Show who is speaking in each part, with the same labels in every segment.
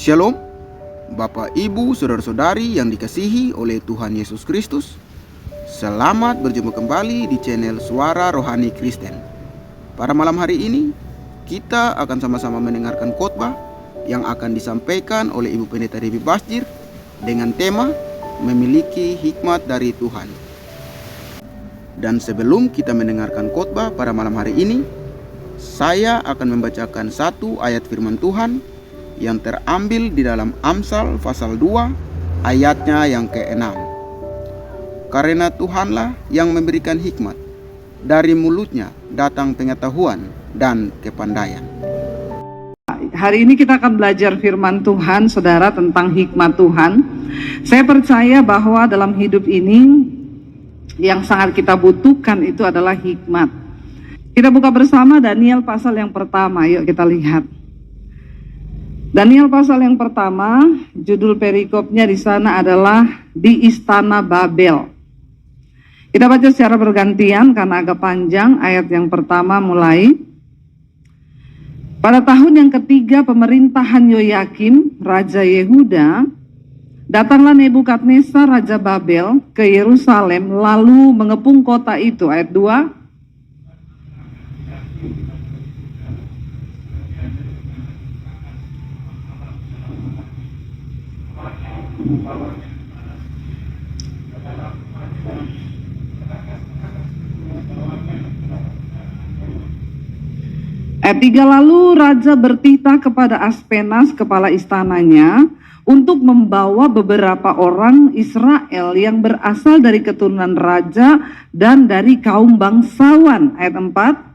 Speaker 1: Shalom, Bapak, Ibu, Saudara-saudari yang dikasihi oleh Tuhan Yesus Kristus. Selamat berjumpa kembali di channel Suara Rohani Kristen. Pada malam hari ini, kita akan sama-sama mendengarkan khotbah yang akan disampaikan oleh Ibu Pendeta Devi Basjir dengan tema Memiliki Hikmat dari Tuhan. Dan sebelum kita mendengarkan khotbah pada malam hari ini, saya akan membacakan satu ayat firman Tuhan yang terambil di dalam Amsal pasal 2 ayatnya yang ke-6. Karena Tuhanlah yang memberikan hikmat, dari mulutnya datang pengetahuan dan kepandaian.
Speaker 2: Hari ini kita akan belajar firman Tuhan, saudara, tentang hikmat Tuhan. Saya percaya bahwa dalam hidup ini yang sangat kita butuhkan itu adalah hikmat. Kita buka bersama Daniel pasal yang pertama, yuk kita lihat. Daniel pasal yang pertama, judul perikopnya di sana adalah di Istana Babel. Kita baca secara bergantian karena agak panjang. Ayat yang pertama mulai. Pada tahun yang ketiga pemerintahan Yoyakim, Raja Yehuda, datanglah Nebukadnezar Raja Babel ke Yerusalem lalu mengepung kota itu. Ayat 2. Ayat 3, lalu raja bertitah kepada Aspenas, kepala istananya, untuk membawa beberapa orang Israel yang berasal dari keturunan raja dan dari kaum bangsawan. Ayat 4.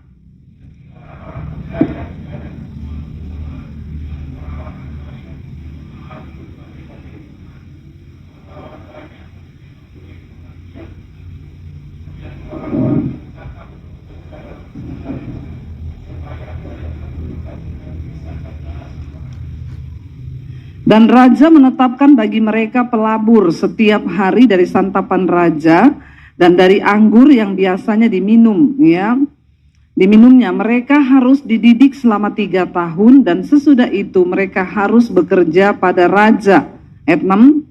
Speaker 2: Dan raja menetapkan bagi mereka pelabur setiap hari dari santapan raja dan dari anggur yang biasanya diminum, ya. Diminumnya mereka harus dididik selama 3 tahun dan sesudah itu mereka harus bekerja pada raja. Ayat 6.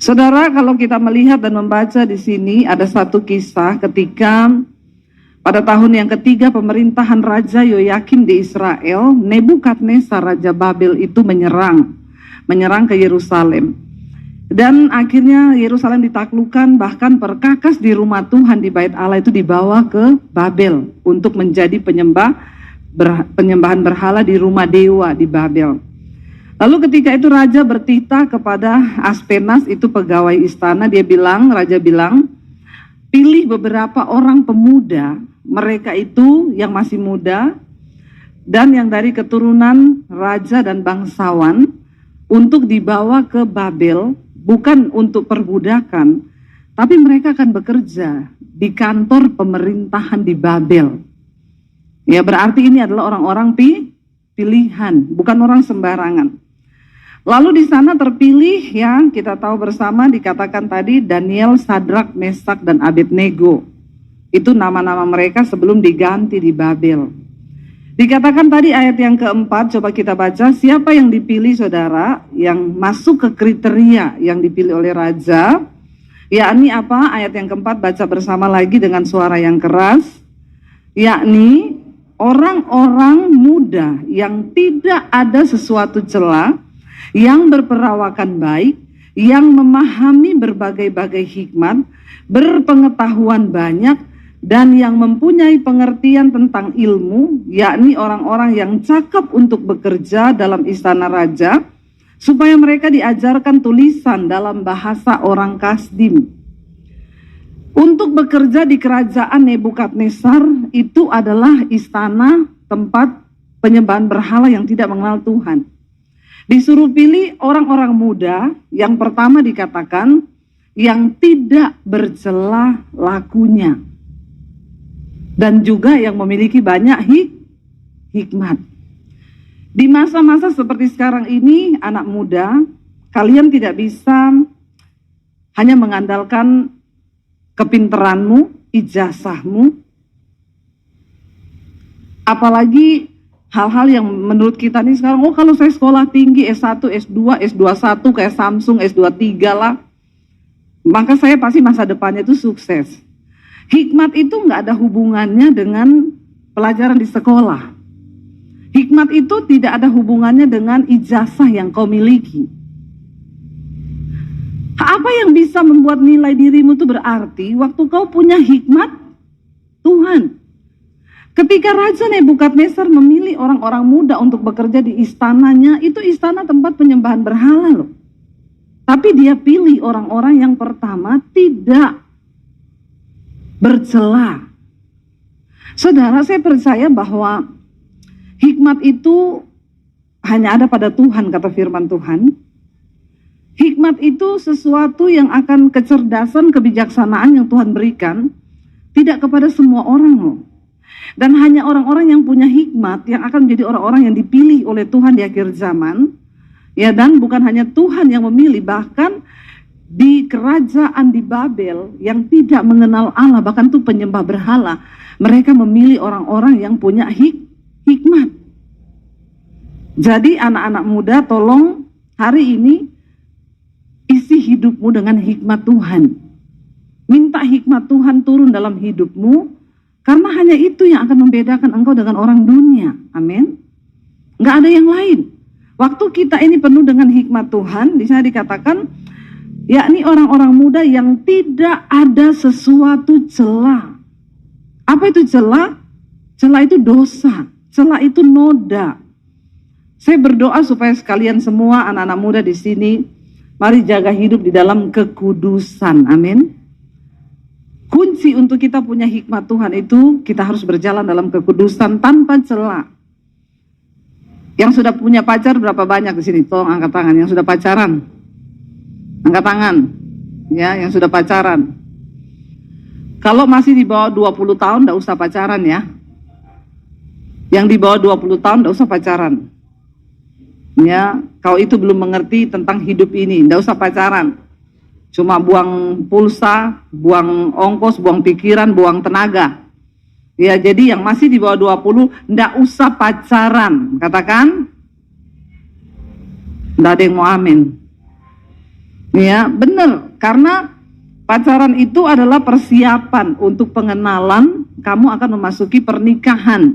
Speaker 2: Saudara, kalau kita melihat dan membaca di sini ada satu kisah ketika pada tahun yang ketiga pemerintahan Raja Yoyakim di Israel, Nebukadnezar Raja Babel itu menyerang ke Yerusalem. Dan akhirnya Yerusalem ditaklukkan, bahkan perkakas di rumah Tuhan di Bait Allah itu dibawa ke Babel untuk menjadi penyembahan berhala di rumah dewa di Babel. Lalu ketika itu raja bertitah kepada Aspenas, itu pegawai istana, raja bilang, pilih beberapa orang pemuda, mereka itu yang masih muda dan yang dari keturunan raja dan bangsawan, untuk dibawa ke Babel, bukan untuk perbudakan, tapi mereka akan bekerja di kantor pemerintahan di Babel. Ya, berarti ini adalah orang-orang pilihan, bukan orang sembarangan. Lalu di sana terpilih, yang kita tahu bersama, dikatakan tadi Daniel, Sadrak, Mesak, dan Abednego. Itu nama-nama mereka sebelum diganti di Babel. Dikatakan tadi ayat yang keempat, coba kita baca, siapa yang dipilih saudara, yang masuk ke kriteria yang dipilih oleh raja, yakni apa? Ayat yang keempat, baca bersama lagi dengan suara yang keras, yakni orang-orang muda yang tidak ada sesuatu celah, yang berperawakan baik, yang memahami berbagai-bagai hikmat, berpengetahuan banyak, dan yang mempunyai pengertian tentang ilmu, yakni orang-orang yang cakap untuk bekerja dalam istana raja, supaya mereka diajarkan tulisan dalam bahasa orang Kasdim. Untuk bekerja di kerajaan Nebukadnezar, itu adalah istana tempat penyembahan berhala yang tidak mengenal Tuhan. Disuruh pilih orang-orang muda, yang pertama dikatakan, yang tidak bercela lakunya, dan juga yang memiliki banyak hikmat. Di masa-masa seperti sekarang ini, anak muda, kalian tidak bisa hanya mengandalkan kepinteranmu, ijazahmu. Apalagi hal-hal yang menurut kita nih sekarang, oh kalau saya sekolah tinggi S1, S2, S21 kayak Samsung, S23 lah, maka saya pasti masa depannya itu sukses. Hikmat itu nggak ada hubungannya dengan pelajaran di sekolah. Hikmat itu tidak ada hubungannya dengan ijazah yang kau miliki. Apa yang bisa membuat nilai dirimu itu berarti waktu kau punya hikmat Tuhan. Ketika Raja Nebukadnezar memilih orang-orang muda untuk bekerja di istananya, itu istana tempat penyembahan berhala loh. Tapi dia pilih orang-orang yang pertama tidak bercela. Saudara, saya percaya bahwa hikmat itu hanya ada pada Tuhan, kata firman Tuhan. Hikmat itu sesuatu yang akan kecerdasan, kebijaksanaan yang Tuhan berikan, tidak kepada semua orang loh. Dan hanya orang-orang yang punya hikmat yang akan menjadi orang-orang yang dipilih oleh Tuhan di akhir zaman. Ya, dan bukan hanya Tuhan yang memilih, bahkan di kerajaan di Babel yang tidak mengenal Allah, bahkan tuh penyembah berhala, mereka memilih orang-orang yang punya hikmat. Jadi anak-anak muda, tolong hari ini isi hidupmu dengan hikmat Tuhan. Minta hikmat Tuhan turun dalam hidupmu, karena hanya itu yang akan membedakan engkau dengan orang dunia. Amin. Nggak ada yang lain. Waktu kita ini penuh dengan hikmat Tuhan, di sana dikatakan, yakni orang-orang muda yang tidak ada sesuatu cela. Apa itu cela? Cela itu dosa. Cela itu noda. Saya berdoa supaya sekalian semua anak-anak muda di sini, mari jaga hidup di dalam kekudusan. Amin. Kunci untuk kita punya hikmat Tuhan itu, kita harus berjalan dalam kekudusan tanpa cela. Yang sudah punya pacar berapa banyak di sini? Tolong angkat tangan. Yang sudah pacaran, angkat tangan. Ya, yang sudah pacaran. Kalau masih di bawah 20 tahun, enggak usah pacaran ya. Yang di bawah 20 tahun, enggak usah pacaran. Ya, kau itu belum mengerti tentang hidup ini, enggak usah pacaran. Cuma buang pulsa, buang ongkos, buang pikiran, buang tenaga. Ya, jadi yang masih di bawah 20, ndak usah pacaran. Katakan, ndak ada yang mau amin. Ya, benar. Karena pacaran itu adalah persiapan untuk pengenalan, kamu akan memasuki pernikahan.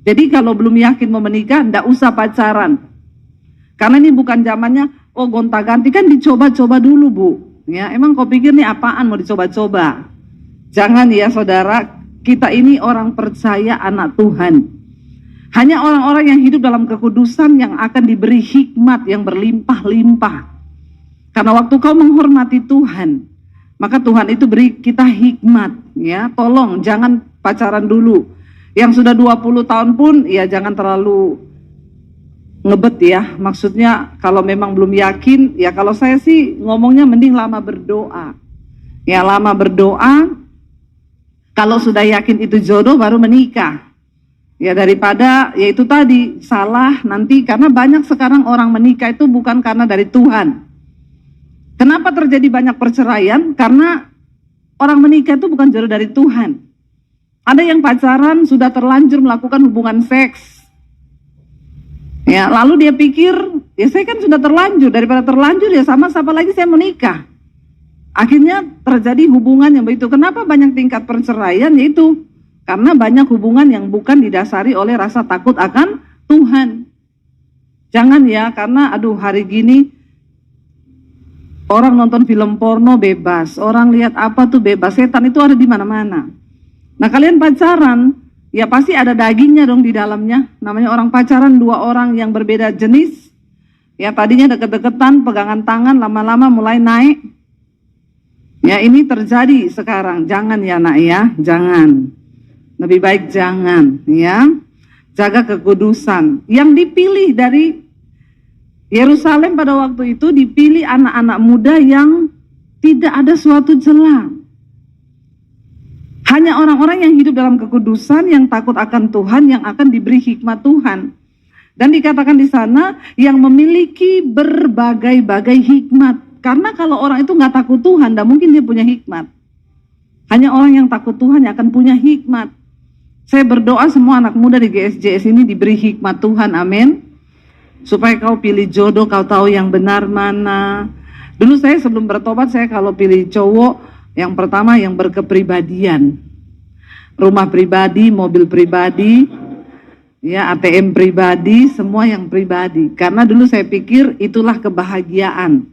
Speaker 2: Jadi kalau belum yakin mau menikah, ndak usah pacaran. Karena ini bukan zamannya, oh gonta-ganti, kan dicoba-coba dulu Bu. Ya, emang kau pikir nih apaan mau dicoba-coba? Jangan ya saudara, kita ini orang percaya anak Tuhan. Hanya orang-orang yang hidup dalam kekudusan yang akan diberi hikmat yang berlimpah-limpah. Karena waktu kau menghormati Tuhan, maka Tuhan itu beri kita hikmat. Ya, tolong jangan pacaran dulu. Yang sudah 20 tahun pun ya jangan terlalu ngebet ya, maksudnya kalau memang belum yakin, ya kalau saya sih ngomongnya mending lama berdoa. Ya, lama berdoa, kalau sudah yakin itu jodoh baru menikah. Ya, daripada ya itu tadi salah nanti, karena banyak sekarang orang menikah itu bukan karena dari Tuhan. Kenapa terjadi banyak perceraian? Karena orang menikah itu bukan jodoh dari Tuhan. Ada yang pacaran sudah terlanjur melakukan hubungan seks. Ya, lalu dia pikir, ya saya kan sudah terlanjur, daripada terlanjur ya sama siapa lagi saya mau nikah. Akhirnya terjadi hubungan yang begitu. Kenapa banyak tingkat perceraian? Yaitu karena banyak hubungan yang bukan didasari oleh rasa takut akan Tuhan. Jangan ya, karena aduh hari gini orang nonton film porno bebas, orang lihat apa tuh bebas, setan itu ada di mana-mana. Nah kalian pacaran, ya pasti ada dagingnya dong di dalamnya. Namanya orang pacaran, dua orang yang berbeda jenis. Ya tadinya deket-deketan, pegangan tangan, lama-lama mulai naik. Ya ini terjadi sekarang. Jangan ya nak ya, jangan. Lebih baik jangan ya. Jaga kekudusan. Yang dipilih dari Yerusalem pada waktu itu, dipilih anak-anak muda yang tidak ada suatu celah. Hanya orang-orang yang hidup dalam kekudusan, yang takut akan Tuhan, yang akan diberi hikmat Tuhan. Dan dikatakan di sana, yang memiliki berbagai-bagai hikmat. Karena kalau orang itu nggak takut Tuhan, tidak mungkin dia punya hikmat. Hanya orang yang takut Tuhan yang akan punya hikmat. Saya berdoa semua anak muda di GSJS ini diberi hikmat Tuhan, amin. Supaya kau pilih jodoh, kau tahu yang benar mana. Dulu saya sebelum bertobat, saya kalau pilih cowok, yang pertama yang berkepribadian. Rumah pribadi, mobil pribadi, ya ATM pribadi, semua yang pribadi. Karena dulu saya pikir itulah kebahagiaan.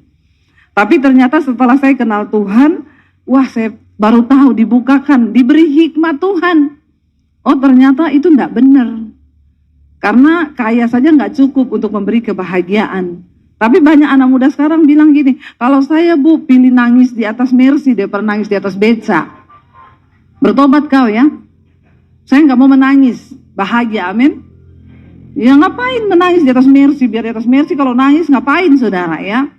Speaker 2: Tapi ternyata setelah saya kenal Tuhan, wah saya baru tahu dibukakan, diberi hikmat Tuhan. Oh ternyata itu enggak benar. Karena kaya saja nggak cukup untuk memberi kebahagiaan. Tapi banyak anak muda sekarang bilang gini, kalau saya Bu pilih nangis di atas Mercy daripada nangis di atas beca. Bertobat kau ya. Saya nggak mau menangis, bahagia, amin. Ya ngapain menangis di atas Mercy, biar di atas Mercy kalau nangis ngapain saudara ya.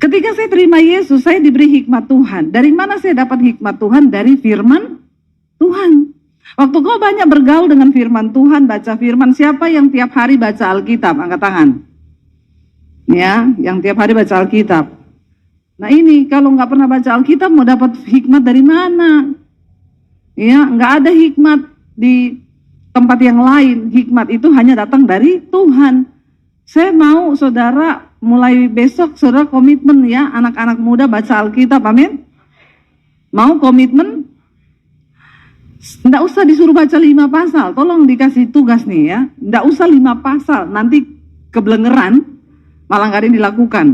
Speaker 2: Ketika saya terima Yesus, saya diberi hikmat Tuhan. Dari mana saya dapat hikmat Tuhan? Dari firman Tuhan. Waktu kau banyak bergaul dengan firman Tuhan, baca firman, siapa yang tiap hari baca Alkitab? Angkat tangan. Ya, yang tiap hari baca Alkitab. Nah ini, kalau nggak pernah baca Alkitab, mau dapat hikmat dari mana? Ya, nggak ada hikmat di tempat yang lain. Hikmat itu hanya datang dari Tuhan. Saya mau saudara, mulai besok saudara komitmen ya, anak-anak muda baca Alkitab, amin. Mau komitmen? Nggak usah disuruh baca 5 pasal, tolong dikasih tugas nih ya. Nggak usah 5 pasal, nanti kebelengeran, malah nggak ada yang dilakukan.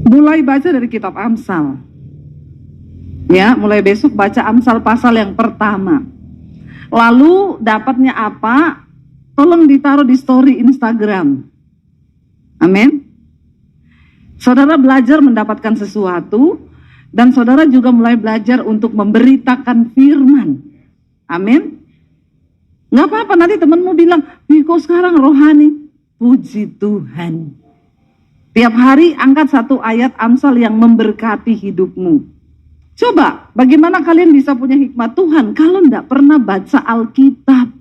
Speaker 2: Mulai baca dari kitab Amsal. Ya, mulai besok baca Amsal pasal yang pertama. Lalu dapatnya apa? Tolong ditaruh di story Instagram. Amin. Saudara belajar mendapatkan sesuatu, dan saudara juga mulai belajar untuk memberitakan firman. Amin. Nggak apa-apa, nanti temanmu bilang, kok sekarang rohani? Puji Tuhan. Tiap hari angkat satu ayat Amsal yang memberkati hidupmu. Coba, bagaimana kalian bisa punya hikmat Tuhan kalau enggak pernah baca Alkitab?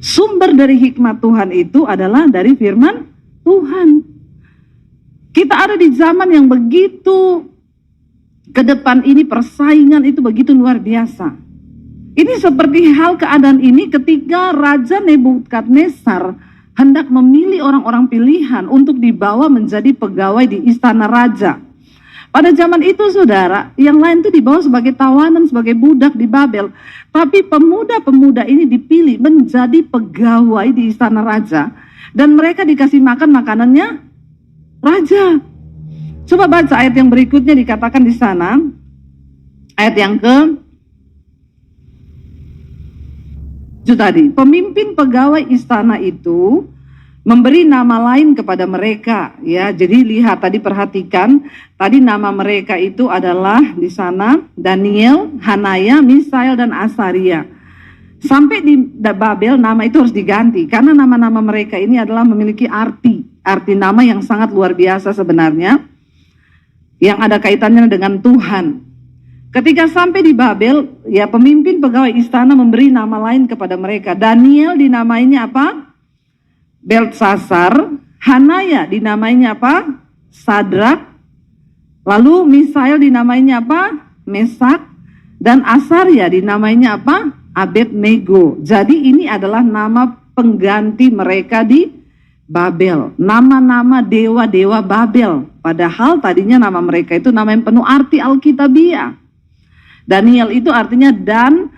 Speaker 2: Sumber dari hikmat Tuhan itu adalah dari firman Tuhan. Kita ada di zaman yang begitu ke depan ini, persaingan itu begitu luar biasa. Ini seperti hal keadaan ini ketika Raja Nebukadnezar hendak memilih orang-orang pilihan untuk dibawa menjadi pegawai di istana raja. Pada zaman itu saudara, yang lain itu dibawa sebagai tawanan, sebagai budak di Babel. Tapi pemuda-pemuda ini dipilih menjadi pegawai di istana raja. Dan mereka dikasih makan makanannya raja. Coba baca ayat yang berikutnya, dikatakan di sana. Ayat yang ke-7 tadi. Pemimpin pegawai istana itu memberi nama lain kepada mereka, ya. Jadi lihat tadi, perhatikan tadi nama mereka itu adalah di sana Daniel, Hanaya, Misael dan Asaria. Sampai di Babel nama itu harus diganti karena nama-nama mereka ini adalah memiliki arti nama yang sangat luar biasa sebenarnya, yang ada kaitannya dengan Tuhan. Ketika sampai di Babel, ya pemimpin pegawai istana memberi nama lain kepada mereka. Daniel dinamainya apa? Beltsasar. Hanaya dinamainya apa? Sadrak. Lalu Misael dinamainya apa? Mesak. Dan Asaria dinamainya apa? Abednego. Jadi ini adalah nama pengganti mereka di Babel. Nama-nama dewa-dewa Babel. Padahal tadinya nama mereka itu nama yang penuh arti Alkitabiah. Daniel itu artinya dan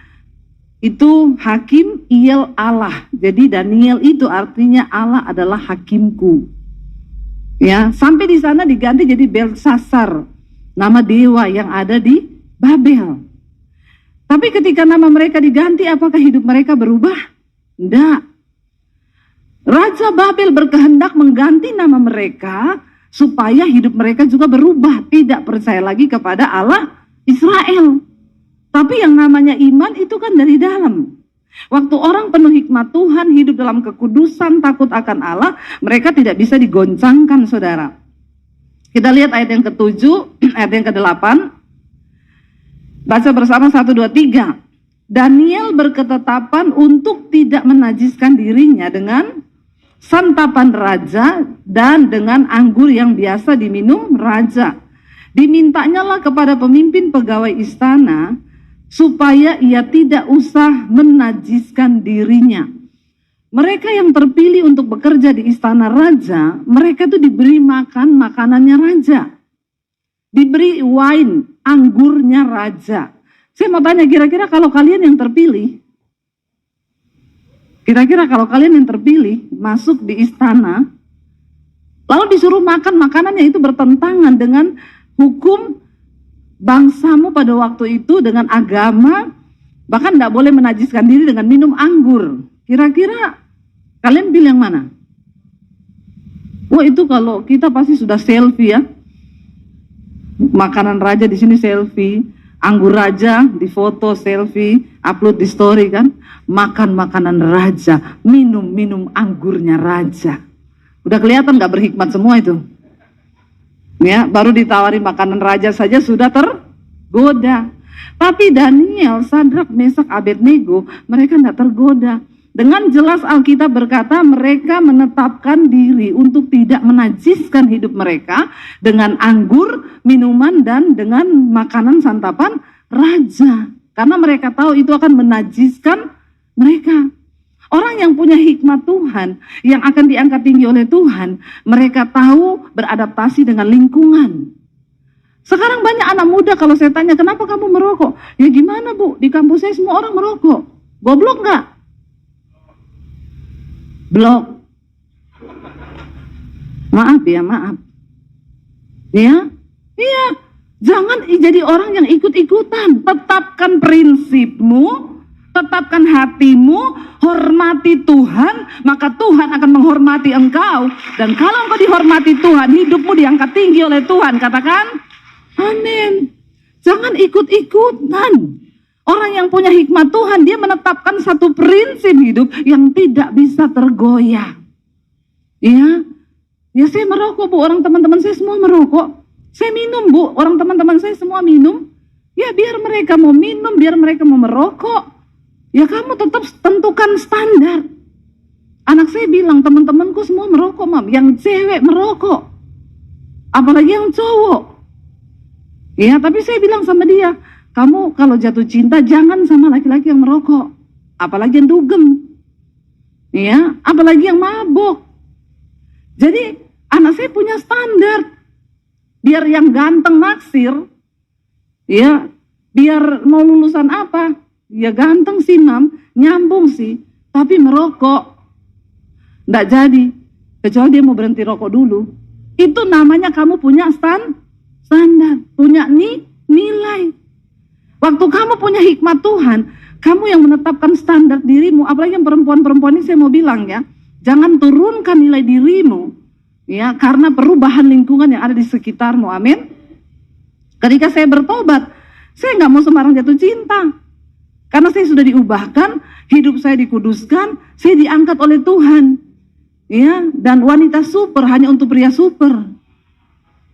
Speaker 2: itu hakim, Iel Allah. Jadi Daniel itu artinya Allah adalah hakimku. Ya, sampai di sana diganti jadi Beltsasar, nama dewa yang ada di Babel. Tapi ketika nama mereka diganti, apakah hidup mereka berubah? Tidak. Raja Babel berkehendak mengganti nama mereka supaya hidup mereka juga berubah, tidak percaya lagi kepada Allah Israel. Tapi yang namanya iman itu kan dari dalam. Waktu orang penuh hikmat Tuhan, hidup dalam kekudusan, takut akan Allah, mereka tidak bisa digoncangkan, saudara. Kita lihat ayat yang ke-7, ayat yang ke-8. Baca bersama 1, 2, 3. Daniel berketetapan untuk tidak menajiskan dirinya dengan santapan raja dan dengan anggur yang biasa diminum raja. Dimintanya lah kepada pemimpin pegawai istana supaya ia tidak usah menajiskan dirinya. Mereka yang terpilih untuk bekerja di istana raja, mereka itu diberi makan makanannya raja. Diberi wine, anggurnya raja. Saya mau tanya, kira-kira kalau kalian yang terpilih, masuk di istana, lalu disuruh makan makanannya itu bertentangan dengan hukum bangsamu pada waktu itu, dengan agama, bahkan tidak boleh menajiskan diri dengan minum anggur. Kira-kira kalian pilih yang mana? Wah, itu kalau kita pasti sudah selfie ya. Makanan raja di sini selfie, anggur raja di foto selfie, upload di story kan. Makan makanan raja, minum anggurnya raja. Udah kelihatan nggak berhikmat semua itu? Ya, baru ditawari makanan raja saja sudah tergoda. Tapi Daniel, Sadrak, Mesak, Abednego, mereka tidak tergoda. Dengan jelas Alkitab berkata mereka menetapkan diri untuk tidak menajiskan hidup mereka dengan anggur, minuman, dan dengan makanan santapan raja. Karena mereka tahu itu akan menajiskan mereka. Orang yang punya hikmat Tuhan, yang akan diangkat tinggi oleh Tuhan, mereka tahu beradaptasi dengan lingkungan. Sekarang banyak anak muda kalau saya tanya, kenapa kamu merokok? Ya gimana Bu, di kampus saya semua orang merokok. Goblok nggak? Blok. Maaf ya, maaf. Ya, iya. Jangan jadi orang yang ikut-ikutan. Tetapkan prinsipmu, tetapkan hatimu, hormati Tuhan, maka Tuhan akan menghormati engkau. Dan kalau engkau dihormati Tuhan, hidupmu diangkat tinggi oleh Tuhan. Katakan, amin. Jangan ikut-ikutan. Orang yang punya hikmat Tuhan, dia menetapkan satu prinsip hidup yang tidak bisa tergoyah. Ya, saya merokok Bu, orang teman-teman saya semua merokok. Saya minum Bu, orang teman-teman saya semua minum. Ya biar mereka mau minum, biar mereka mau merokok. Ya kamu tetap tentukan standar. Anak saya bilang, teman-temanku semua merokok Mam, yang cewek merokok, apalagi yang cowok. Ya, tapi saya bilang sama dia, kamu kalau jatuh cinta jangan sama laki-laki yang merokok, apalagi yang dugem, ya, apalagi yang mabok. Jadi anak saya punya standar, biar yang ganteng naksir, ya, biar mau lulusan apa, ya ganteng sih Mam, nyambung sih, tapi merokok nggak jadi, kecuali dia mau berhenti rokok dulu. Itu namanya kamu punya standar, punya nilai. Waktu kamu punya hikmat Tuhan, kamu yang menetapkan standar dirimu. Apalagi yang perempuan-perempuan ini saya mau bilang ya, jangan turunkan nilai dirimu ya karena perubahan lingkungan yang ada di sekitarmu. Amin. Ketika saya bertobat, saya nggak mau sembarang jatuh cinta. Karena saya sudah diubahkan, hidup saya dikuduskan, saya diangkat oleh Tuhan. Ya, dan wanita super hanya untuk pria super.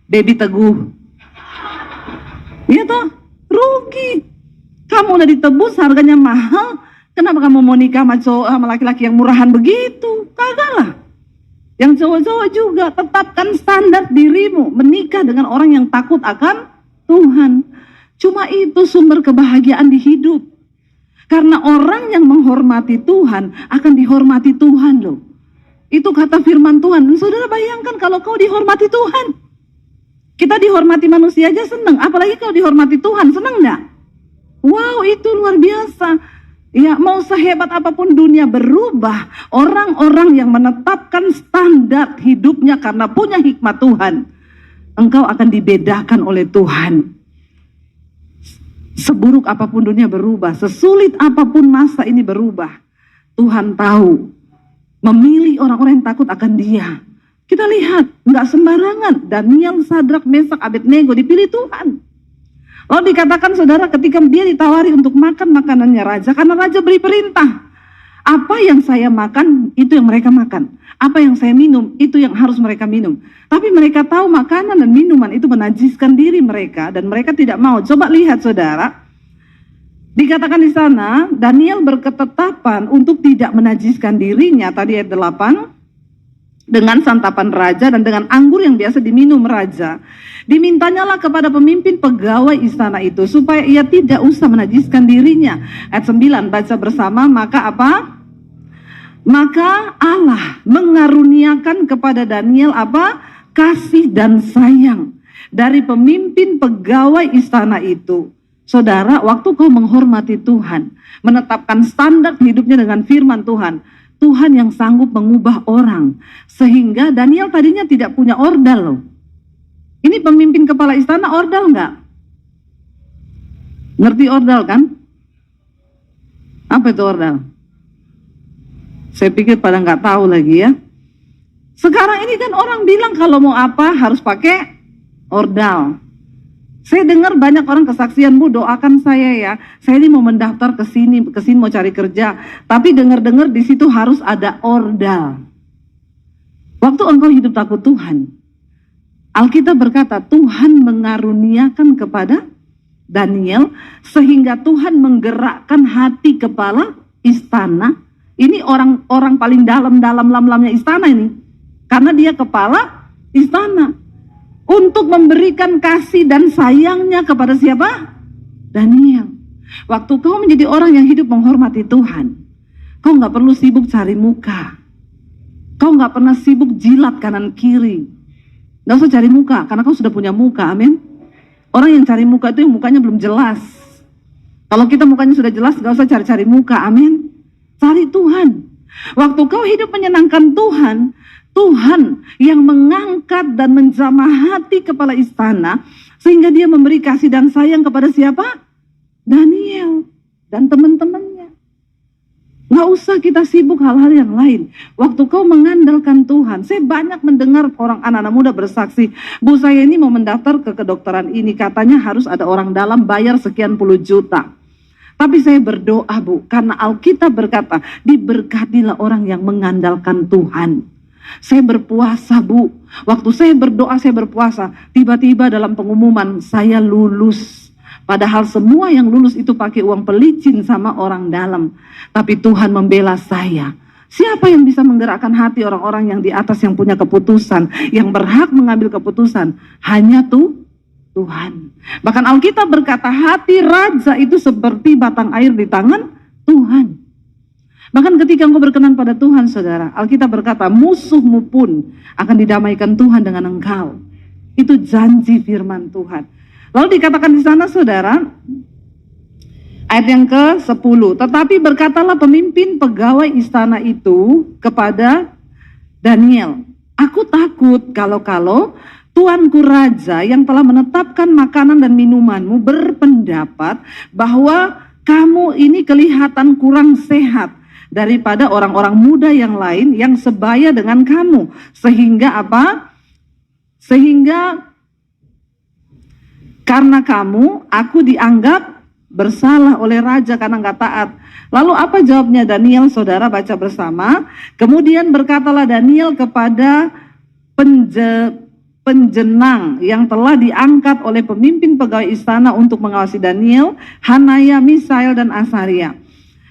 Speaker 2: Baby Teguh. Iya toh? Rugi. Kamu udah ditebus, harganya mahal. Kenapa kamu mau nikah sama laki-laki yang murahan begitu? Kagak lah. Yang cowok-cowok juga, tetapkan standar dirimu. Menikah dengan orang yang takut akan Tuhan. Cuma itu sumber kebahagiaan di hidup. Karena orang yang menghormati Tuhan akan dihormati Tuhan loh. Itu kata firman Tuhan. Saudara bayangkan kalau kau dihormati Tuhan. Kita dihormati manusia aja seneng, apalagi kalau dihormati Tuhan, seneng enggak? Wow, itu luar biasa. Ya, mau sehebat apapun dunia berubah, orang-orang yang menetapkan standar hidupnya karena punya hikmat Tuhan, engkau akan dibedakan oleh Tuhan. Seburuk apapun dunia berubah, sesulit apapun masa ini berubah, Tuhan tahu memilih orang-orang yang takut akan Dia. Kita lihat, nggak sembarangan. Daniel, Sadrak, Mesak, Abednego dipilih Tuhan. Lalu dikatakan saudara, ketika dia ditawari untuk makan makanannya raja, karena raja beri perintah. Apa yang saya makan, itu yang mereka makan. Apa yang saya minum, itu yang harus mereka minum. Tapi mereka tahu makanan dan minuman itu menajiskan diri mereka, dan mereka tidak mau. Coba lihat saudara, dikatakan di sana, Daniel berketetapan untuk tidak menajiskan dirinya, tadi ayat 8. dengan santapan raja dan dengan anggur yang biasa diminum raja. Dimintanyalah kepada pemimpin pegawai istana itu supaya ia tidak usah menajiskan dirinya. Ayat 9 baca bersama, maka apa? Maka Allah mengaruniakan kepada Daniel apa? Kasih dan sayang dari pemimpin pegawai istana itu. Saudara, waktu kau menghormati Tuhan, menetapkan standar hidupnya dengan firman Tuhan, Tuhan yang sanggup mengubah orang. Sehingga Daniel tadinya tidak punya ordal loh. Ini pemimpin kepala istana ordal enggak? Ngerti ordal kan? Apa itu ordal? Saya pikir pada nggak tahu lagi ya. Sekarang ini kan orang bilang kalau mau apa harus pakai ordal. Saya dengar banyak orang kesaksian, Bu, doakan saya ya. Saya ini mau mendaftar ke sini mau cari kerja. Tapi dengar-dengar di situ harus ada ordal. Waktu engkau hidup takut Tuhan, Alkitab berkata Tuhan mengaruniakan kepada Daniel sehingga Tuhan menggerakkan hati kepala istana. Ini orang paling dalam-lamnya istana ini. Karena dia kepala istana. Untuk memberikan kasih dan sayangnya kepada siapa? Daniel. Waktu kau menjadi orang yang hidup menghormati Tuhan, kau nggak perlu sibuk cari muka. Kau nggak pernah sibuk jilat kanan kiri. Nggak usah cari muka, karena kau sudah punya muka, amin. Orang yang cari muka itu yang mukanya belum jelas. Kalau kita mukanya sudah jelas, nggak usah cari-cari muka, amin. Cari Tuhan. Waktu kau hidup menyenangkan Tuhan, Tuhan yang mengangkat dan menjamah hati kepala istana sehingga dia memberi kasih dan sayang kepada siapa? Daniel dan teman-temannya. Nggak usah kita sibuk hal-hal yang lain. Waktu kau mengandalkan Tuhan, saya banyak mendengar orang anak-anak muda bersaksi, Bu, saya ini mau mendaftar ke kedokteran ini, katanya harus ada orang dalam bayar sekian puluh juta. Tapi saya berdoa, Bu, karena Alkitab berkata, diberkatilah orang yang mengandalkan Tuhan. Saya berpuasa, Bu. Waktu saya berdoa, saya berpuasa. Tiba-tiba dalam pengumuman, saya lulus. Padahal semua yang lulus itu pakai uang pelicin sama orang dalam. Tapi Tuhan membela saya. Siapa yang bisa menggerakkan hati orang-orang yang di atas yang punya keputusan, yang berhak mengambil keputusan? Hanya Tuhan. Bahkan Alkitab berkata, hati raja itu seperti batang air di tangan Tuhan. Bahkan ketika engkau berkenan pada Tuhan, saudara, Alkitab berkata, musuhmu pun akan didamaikan Tuhan dengan engkau. Itu janji firman Tuhan. Lalu dikatakan di sana, saudara, ayat yang ke-10, tetapi berkatalah pemimpin pegawai istana itu kepada Daniel, aku takut kalau tuanku raja yang telah menetapkan makanan dan minumanmu berpendapat bahwa kamu ini kelihatan kurang sehat daripada orang-orang muda yang lain yang sebaya dengan kamu. Sehingga apa? Sehingga karena kamu, aku dianggap bersalah oleh raja karena nggak taat. Lalu apa jawabnya Daniel, saudara, baca bersama. Kemudian berkatalah Daniel kepada penjenang yang telah diangkat oleh pemimpin pegawai istana untuk mengawasi Daniel, Hanaya, Misael, dan Asaria.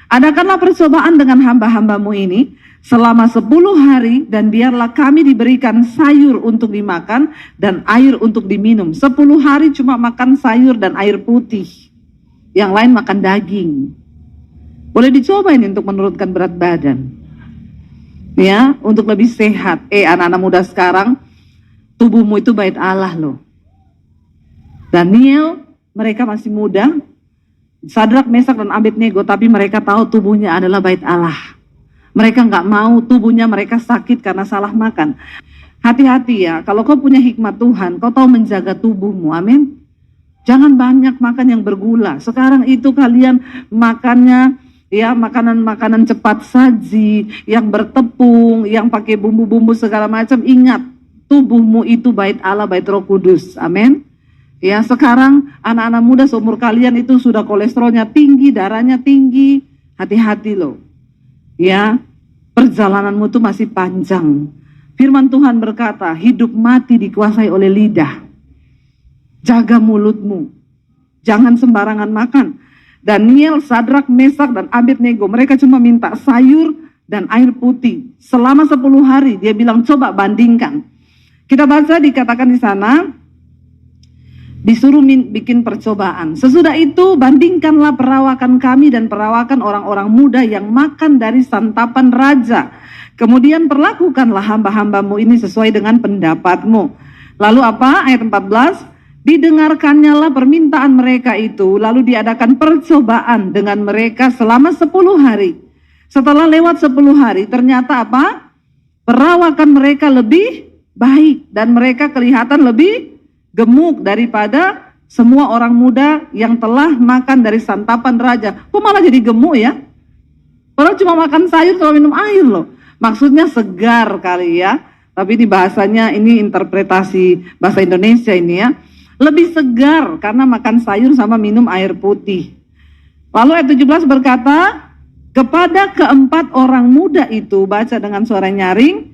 Speaker 2: Adakanlah percobaan dengan hamba-hambamu ini selama 10 hari dan biarlah kami diberikan sayur untuk dimakan dan air untuk diminum. 10 hari cuma makan sayur dan air putih. Yang lain makan daging. Boleh dicoba ini untuk menurunkan berat badan. Ya, untuk lebih sehat. Anak-anak muda sekarang, tubuhmu itu bait Allah loh. Daniel, mereka masih muda. Sadrak, Mesak, dan Abednego, tapi mereka tahu tubuhnya adalah bait Allah. Mereka nggak mau tubuhnya mereka sakit karena salah makan. Hati-hati ya, kalau kau punya hikmat Tuhan, kau tahu menjaga tubuhmu, amin. Jangan banyak makan yang bergula. Sekarang itu kalian makannya ya makanan-makanan cepat saji, yang bertepung, yang pakai bumbu-bumbu segala macam. Ingat, tubuhmu itu bait Allah, bait Roh Kudus, amin. Ya, sekarang anak-anak muda seumur kalian itu sudah kolesterolnya tinggi, darahnya tinggi. Hati-hati loh. Ya, perjalananmu itu masih panjang. Firman Tuhan berkata, hidup mati dikuasai oleh lidah. Jaga mulutmu. Jangan sembarangan makan. Daniel, Sadrak, Mesak, dan Abednego, mereka cuma minta sayur dan air putih. Selama 10 hari dia bilang coba bandingkan. Kita baca dikatakan di sana, disuruh bikin percobaan. Sesudah itu bandingkanlah perawakan kami dan perawakan orang-orang muda yang makan dari santapan raja. Kemudian perlakukanlah hamba-hambamu ini sesuai dengan pendapatmu. Lalu apa? Ayat 14. Didengarkannya lah permintaan mereka itu, lalu diadakan percobaan dengan mereka selama 10 hari. Setelah lewat 10 hari, ternyata apa? Perawakan mereka lebih baik dan mereka kelihatan lebih gemuk daripada semua orang muda yang telah makan dari santapan raja. Kok malah jadi gemuk ya? Padahal cuma makan sayur sama minum air loh. Maksudnya segar kali ya. Tapi di bahasanya ini interpretasi bahasa Indonesia ini ya. Lebih segar karena makan sayur sama minum air putih. Lalu ayat 17 berkata, kepada keempat orang muda itu, baca dengan suara nyaring,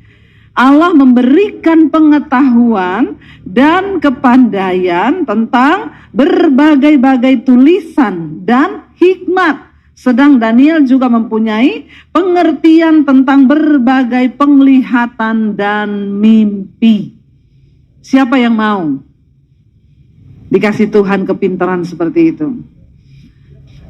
Speaker 2: Allah memberikan pengetahuan dan kepandaian tentang berbagai-bagai tulisan dan hikmat. Sedang Daniel juga mempunyai pengertian tentang berbagai penglihatan dan mimpi. Siapa yang mau dikasih Tuhan kepintaran seperti itu?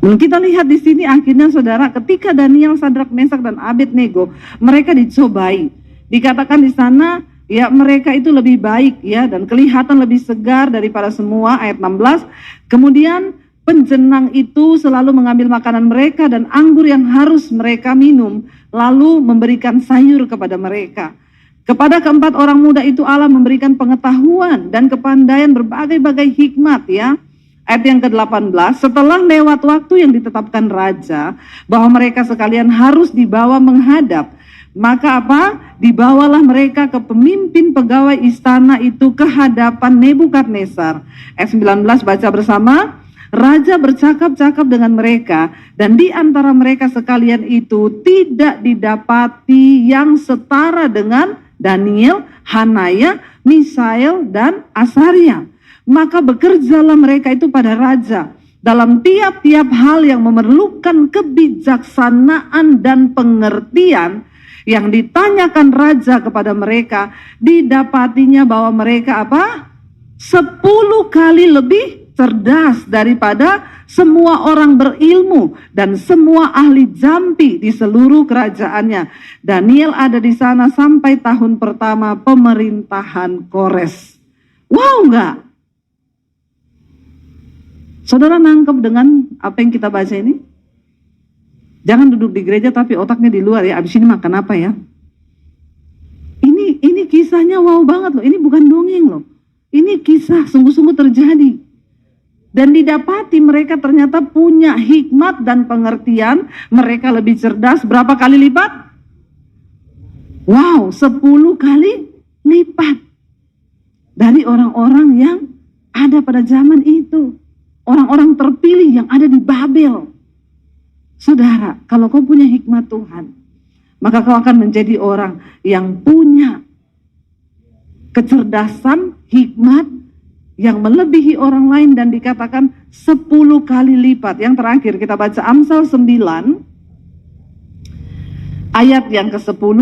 Speaker 2: Dan kita lihat di sini akhirnya saudara, ketika Daniel, Sadrak, Mesak dan Abednego mereka dicobai, dikatakan di sana ya mereka itu lebih baik ya dan kelihatan lebih segar daripada semua. Ayat 16. Kemudian penjenang itu selalu mengambil makanan mereka dan anggur yang harus mereka minum, lalu memberikan sayur kepada mereka. Kepada keempat orang muda itu Allah memberikan pengetahuan dan kepandaian berbagai-bagai hikmat ya. Ayat yang ke-18, setelah lewat waktu yang ditetapkan raja bahwa mereka sekalian harus dibawa menghadap, maka apa? Dibawalah mereka ke pemimpin pegawai istana itu ke hadapan Nebukadnezar. Ayat 19 baca bersama. Raja bercakap-cakap dengan mereka dan di antara mereka sekalian itu tidak didapati yang setara dengan Daniel, Hanaya, Misael dan Asaria. Maka bekerjalah mereka itu pada raja dalam tiap-tiap hal yang memerlukan kebijaksanaan dan pengertian. Yang ditanyakan raja kepada mereka, didapatinya bahwa mereka apa? 10 kali lebih cerdas daripada semua orang berilmu dan semua ahli jampi di seluruh kerajaannya. Daniel ada di sana sampai tahun pertama pemerintahan Kores. Wow enggak? Saudara nangkep dengan apa yang kita baca ini? Jangan duduk di gereja tapi otaknya di luar ya. Abis ini makan apa ya? Ini kisahnya wow banget loh. Ini bukan dongeng loh. Ini kisah sungguh-sungguh terjadi. Dan didapati mereka ternyata punya hikmat dan pengertian. Mereka lebih cerdas berapa kali lipat? Wow, 10 kali lipat. Dari orang-orang yang ada pada zaman itu. Orang-orang terpilih yang ada di Babel. Saudara, kalau kau punya hikmat Tuhan, maka kau akan menjadi orang yang punya kecerdasan, hikmat, yang melebihi orang lain dan dikatakan 10 kali lipat. Yang terakhir kita baca Amsal 9, ayat yang ke-10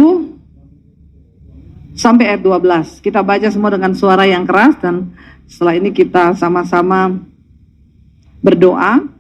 Speaker 2: sampai ayat 12. Kita baca semua dengan suara yang keras dan setelah ini kita sama-sama berdoa.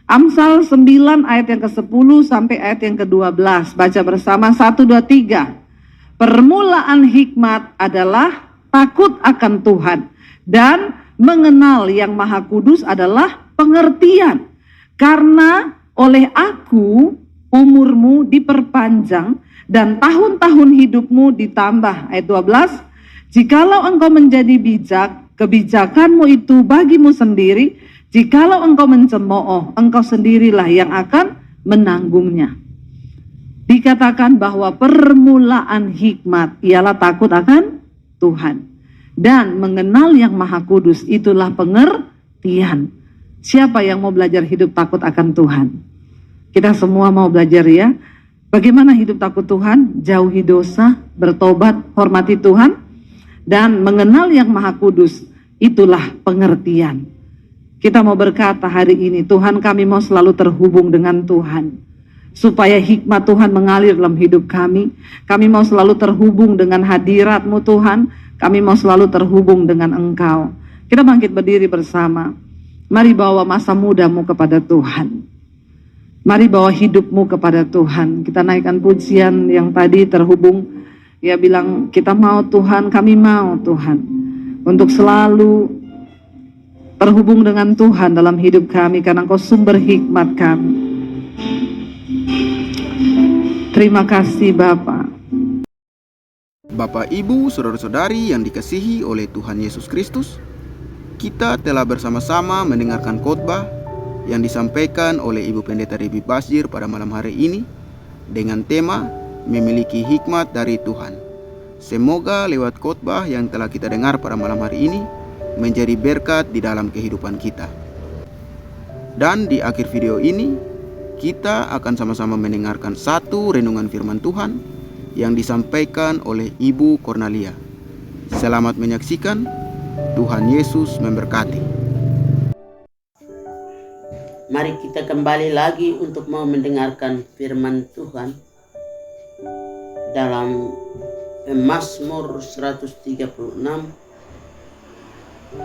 Speaker 2: Amsal 9 ayat yang ke-10 sampai ayat yang ke-12. Baca bersama 1, 2, 3. Permulaan hikmat adalah takut akan Tuhan dan mengenal yang Maha Kudus adalah pengertian. Karena oleh aku umurmu diperpanjang dan tahun-tahun hidupmu ditambah. Ayat 12. Jikalau engkau menjadi bijak, kebijakanmu itu bagimu sendiri. Jikalau engkau mencemooh, engkau sendirilah yang akan menanggungnya. Dikatakan bahwa permulaan hikmat ialah takut akan Tuhan. Dan mengenal yang Maha Kudus itulah pengertian. Siapa yang mau belajar hidup takut akan Tuhan? Kita semua mau belajar ya. Bagaimana hidup takut Tuhan? Jauhi dosa, bertobat, hormati Tuhan. Dan mengenal yang Maha Kudus itulah pengertian. Kita mau berkata hari ini, Tuhan kami mau selalu terhubung dengan Tuhan. supaya hikmat Tuhan mengalir dalam hidup kami. Kami mau selalu terhubung dengan hadirat-Mu Tuhan, kami mau selalu terhubung dengan Engkau. Kita bangkit berdiri bersama. Mari bawa masa mudamu kepada Tuhan. Mari bawa hidupmu kepada Tuhan. Kita naikkan pujian yang tadi terhubung. Ia bilang, kita mau Tuhan, kami mau Tuhan. Untuk selalu terhubung dengan Tuhan dalam hidup kami, karena Engkau sumber hikmat kami. Terima kasih Bapa.
Speaker 1: Bapak, Ibu, saudara-saudari yang dikasihi oleh Tuhan Yesus Kristus, kita telah bersama-sama mendengarkan khotbah yang disampaikan oleh Ibu Pendeta Debbie Basjir pada malam hari ini dengan tema memiliki hikmat dari Tuhan. Semoga lewat khotbah yang telah kita dengar pada malam hari ini menjadi berkat di dalam kehidupan kita. Dan di akhir video ini kita akan sama-sama mendengarkan satu renungan firman Tuhan yang disampaikan oleh Ibu Cornelia. Selamat menyaksikan. Tuhan Yesus memberkati.
Speaker 3: Mari kita kembali lagi untuk mau mendengarkan firman Tuhan dalam Mazmur 136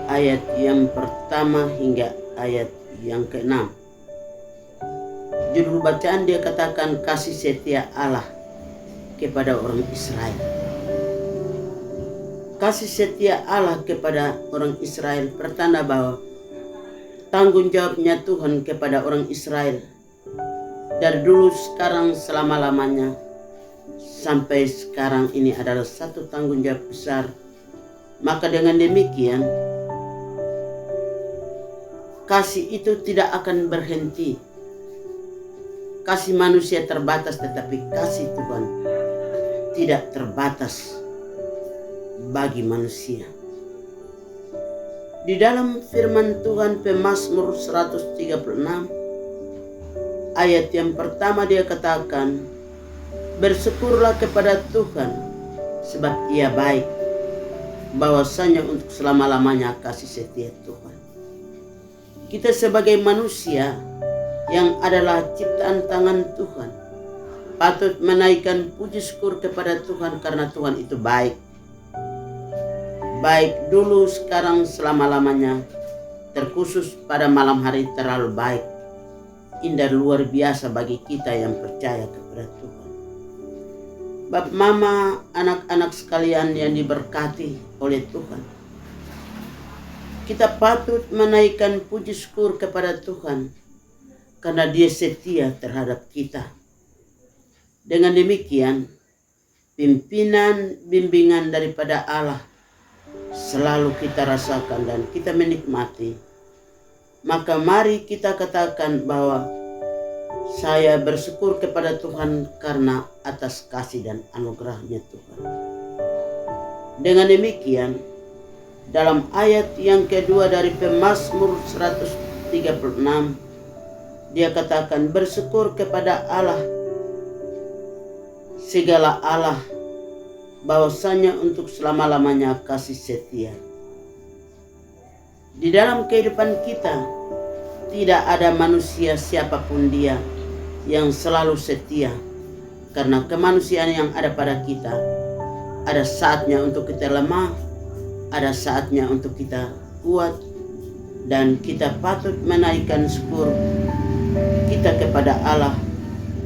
Speaker 3: ayat yang pertama hingga ayat yang ke-6. Judul bacaan dia katakan kasih setia Allah kepada orang Israel. Kasih setia Allah kepada orang Israel pertanda bahwa tanggung jawabnya Tuhan kepada orang Israel dari dulu, sekarang, selama-lamanya sampai sekarang ini adalah satu tanggung jawab besar. Maka dengan demikian kasih itu tidak akan berhenti. Kasih manusia terbatas, tetapi kasih Tuhan tidak terbatas bagi manusia. Di dalam firman Tuhan Pemazmur 136 ayat yang pertama dia katakan, bersyukurlah kepada Tuhan sebab Ia baik, bahwasanya untuk selama-lamanya kasih setia Tuhan. Kita sebagai manusia yang adalah ciptaan tangan Tuhan patut menaikkan puji syukur kepada Tuhan karena Tuhan itu baik. Baik dulu, sekarang, selama-lamanya, terkhusus pada malam hari terlalu baik, indah luar biasa bagi kita yang percaya kepada Tuhan. Bapak, Mama, anak-anak sekalian yang diberkati oleh Tuhan, kita patut menaikkan puji syukur kepada Tuhan karena Dia setia terhadap kita. Dengan demikian, pimpinan bimbingan daripada Allah selalu kita rasakan dan kita menikmati. Maka mari kita katakan bahwa saya bersyukur kepada Tuhan karena atas kasih dan anugerahnya Tuhan. Dengan demikian, dalam ayat yang kedua dari Pemazmur 136, dia katakan bersyukur kepada Allah, segala Allah, bahwasanya untuk selama-lamanya kasih setia. Di dalam kehidupan kita tidak ada manusia siapapun dia yang selalu setia, karena kemanusiaan yang ada pada kita ada saatnya untuk kita lemah, ada saatnya untuk kita kuat, dan kita patut menaikkan syukur kita kepada Allah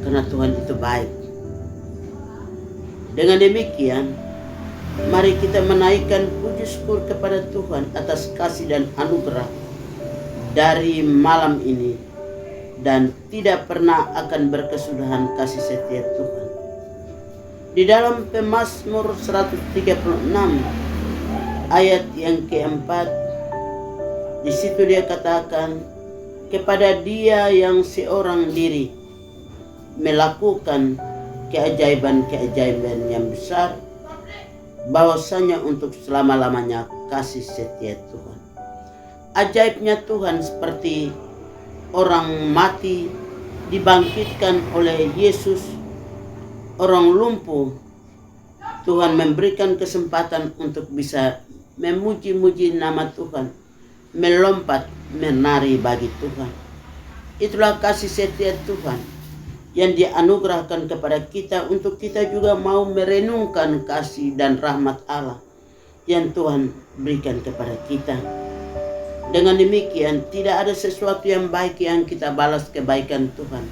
Speaker 3: karena Tuhan itu baik. Dengan demikian, mari kita menaikkan puji syukur kepada Tuhan atas kasih dan anugerah dari malam ini, dan tidak pernah akan berkesudahan kasih setia Tuhan. Di dalam Pemazmur 136 ayat yang keempat, di situ dia katakan, kepada Dia yang seorang diri melakukan keajaiban-keajaiban yang besar, bahwasanya untuk selama-lamanya kasih setia Tuhan. Ajaibnya Tuhan seperti orang mati dibangkitkan oleh Yesus, orang lumpuh Tuhan memberikan kesempatan untuk bisa memuji-muji nama Tuhan, melompat menari bagi Tuhan. Itulah kasih setia Tuhan. yang Dia anugerahkan kepada kita untuk kita juga mau merenungkan kasih dan rahmat Allah yang Tuhan berikan kepada kita. Dengan demikian, tidak ada sesuatu yang baik yang kita balas kebaikan Tuhan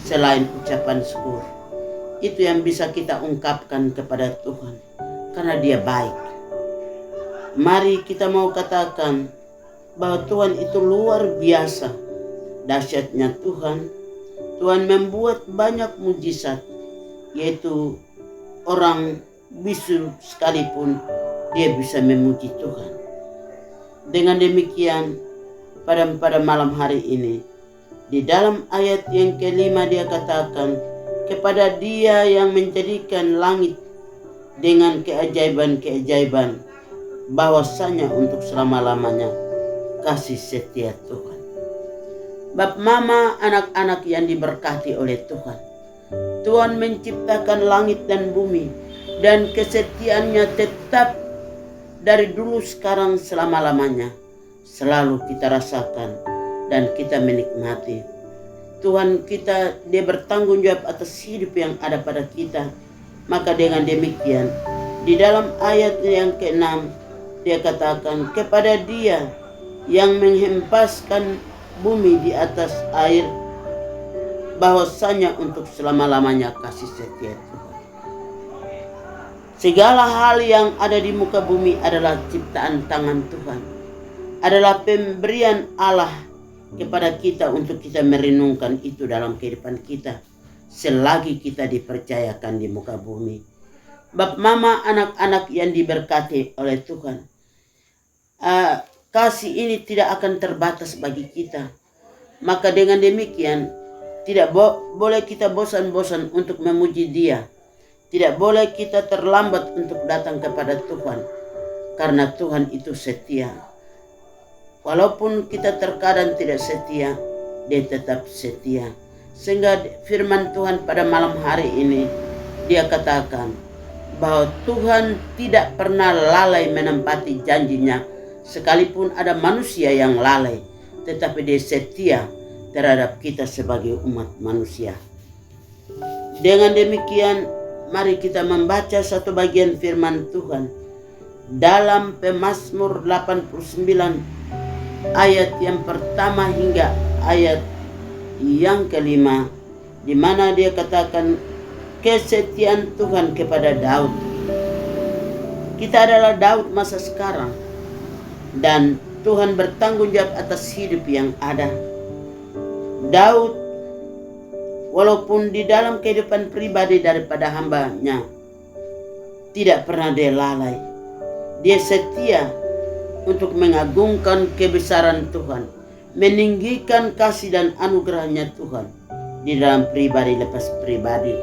Speaker 3: selain ucapan syukur. Itu yang bisa kita ungkapkan kepada Tuhan, karena Dia baik. Mari kita mau katakan bahwa Tuhan itu luar biasa. Dahsyatnya Tuhan. Tuhan membuat banyak mujizat, yaitu orang bisu sekalipun dia bisa memuji Tuhan. Dengan demikian, pada malam hari ini, di dalam ayat yang kelima dia katakan, kepada Dia yang menjadikan langit dengan keajaiban-keajaiban, bahwasanya untuk selama-lamanya kasih setia Tuhan. Bap mama, anak-anak yang diberkati oleh Tuhan, Tuhan menciptakan langit dan bumi, dan kesetiaannya tetap dari dulu, sekarang, selama-lamanya. Selalu kita rasakan dan kita menikmati. Tuhan kita, Dia bertanggung jawab atas hidup yang ada pada kita. Maka dengan demikian, di dalam ayat yang ke-6, Dia katakan, kepada Dia yang menghempaskan bumi di atas air, bahwasanya untuk selama-lamanya kasih setia Tuhan. Segala hal yang ada di muka bumi adalah ciptaan tangan Tuhan, adalah pemberian Allah kepada kita untuk kita merenungkan itu dalam kehidupan kita selagi kita dipercayakan di muka bumi. Bap mama, anak-anak yang diberkati oleh Tuhan, kasih ini tidak akan terbatas bagi kita. Maka dengan demikian, tidak boleh kita bosan-bosan untuk memuji Dia. Tidak boleh kita terlambat untuk datang kepada Tuhan, karena Tuhan itu setia. Walaupun kita terkadang tidak setia, Dia tetap setia. Sehingga firman Tuhan pada malam hari ini, Dia katakan bahwa Tuhan tidak pernah lalai menempati janjinya, sekalipun ada manusia yang lalai, tetapi Dia setia terhadap kita sebagai umat manusia. Dengan demikian, mari kita membaca satu bagian firman Tuhan dalam Pemazmur 89 ayat yang pertama hingga ayat yang kelima, di mana dia katakan kesetiaan Tuhan kepada Daud. Kita adalah Daud masa sekarang, dan Tuhan bertanggung jawab atas hidup yang ada. Daud, walaupun di dalam kehidupan pribadi daripada hambanya, tidak pernah dia lalai. Dia setia untuk mengagungkan kebesaran Tuhan, meninggikan kasih dan anugerahnya Tuhan di dalam pribadi lepas pribadi.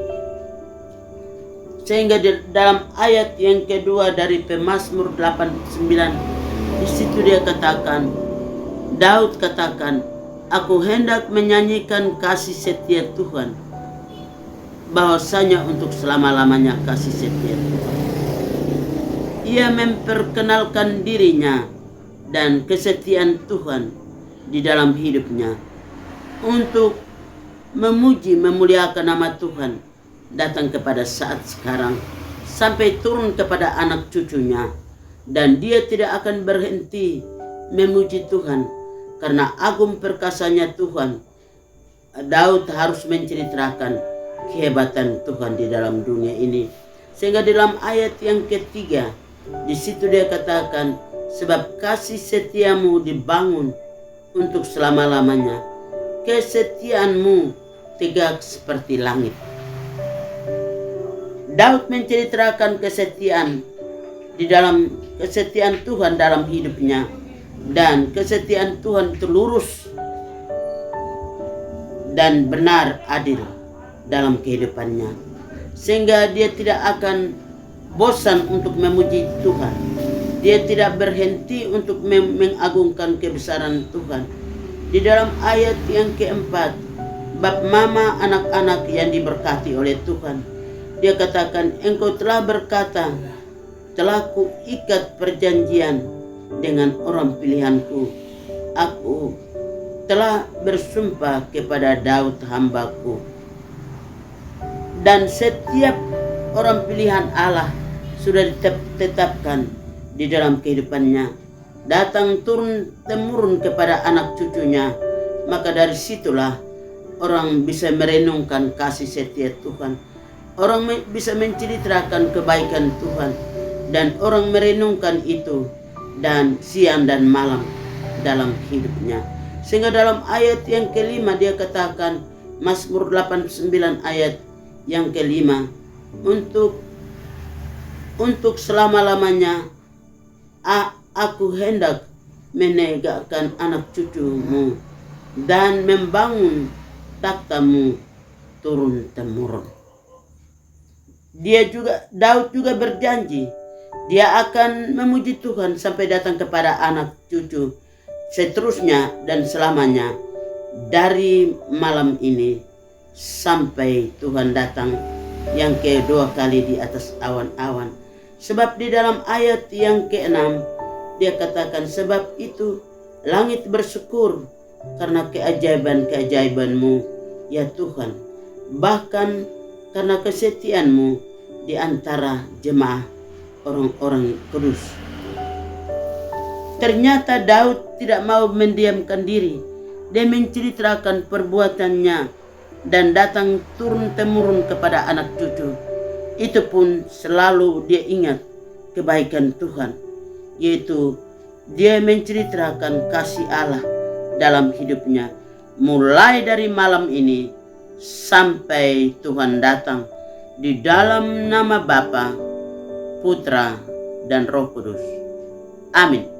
Speaker 3: Sehingga di dalam ayat yang kedua dari Pemazmur 89, di situ dia katakan, Daud katakan, aku hendak menyanyikan kasih setia Tuhan, bahwasanya untuk selama-lamanya kasih setia Tuhan. Ia memperkenalkan dirinya dan kesetiaan Tuhan di dalam hidupnya untuk memuji, memuliakan nama Tuhan, datang kepada saat sekarang sampai turun kepada anak cucunya, dan dia tidak akan berhenti memuji Tuhan karena agung perkasanya Tuhan. Daud harus menceritakan kehebatan Tuhan di dalam dunia ini. Sehingga dalam ayat yang ketiga, di situ dia katakan, sebab kasih setiamu dibangun untuk selama-lamanya, kesetiaanmu tegak seperti langit. Daud menceritakan kesetiaan di dalam kesetiaan Tuhan dalam hidupnya, dan kesetiaan Tuhan itu lurus dan benar, adil dalam kehidupannya, sehingga dia tidak akan bosan untuk memuji Tuhan. Dia tidak berhenti untuk mengagungkan kebesaran Tuhan. Di dalam ayat yang keempat, bab mama, anak-anak yang diberkati oleh Tuhan, dia katakan, engkau telah berkata, telah kuikat perjanjian dengan orang pilihanku. Aku telah bersumpah kepada Daud hambaku. Dan setiap orang pilihan Allah sudah ditetapkan di dalam kehidupannya, datang turun temurun kepada anak cucunya, maka dari situlah orang bisa merenungkan kasih setia Tuhan. Orang bisa menceritakan kebaikan Tuhan, dan orang merenungkan itu dan siang dan malam dalam hidupnya. Sehingga dalam ayat yang kelima dia katakan, Mazmur 89 ayat yang kelima, untuk selama-lamanya aku hendak menegakkan anak cucumu dan membangun takhtamu turun temurun. Daud juga berjanji dia akan memuji Tuhan sampai datang kepada anak cucu seterusnya dan selamanya, dari malam ini sampai Tuhan datang yang kedua kali di atas awan-awan. Sebab di dalam ayat yang ke-6 dia katakan, sebab itu langit bersyukur karena keajaiban-keajaiban-Mu ya Tuhan, bahkan karena kesetiaan-Mu di antara jemaah orang-orang kudus. Ternyata Daud tidak mau mendiamkan diri. Dia menceritakan perbuatannya dan datang turun temurun kepada anak cucu. Itu pun selalu dia ingat kebaikan Tuhan, yaitu dia menceritakan kasih Allah dalam hidupnya, mulai dari malam ini sampai Tuhan datang, di dalam nama Bapa, Putra, dan Roh Kudus. Amin.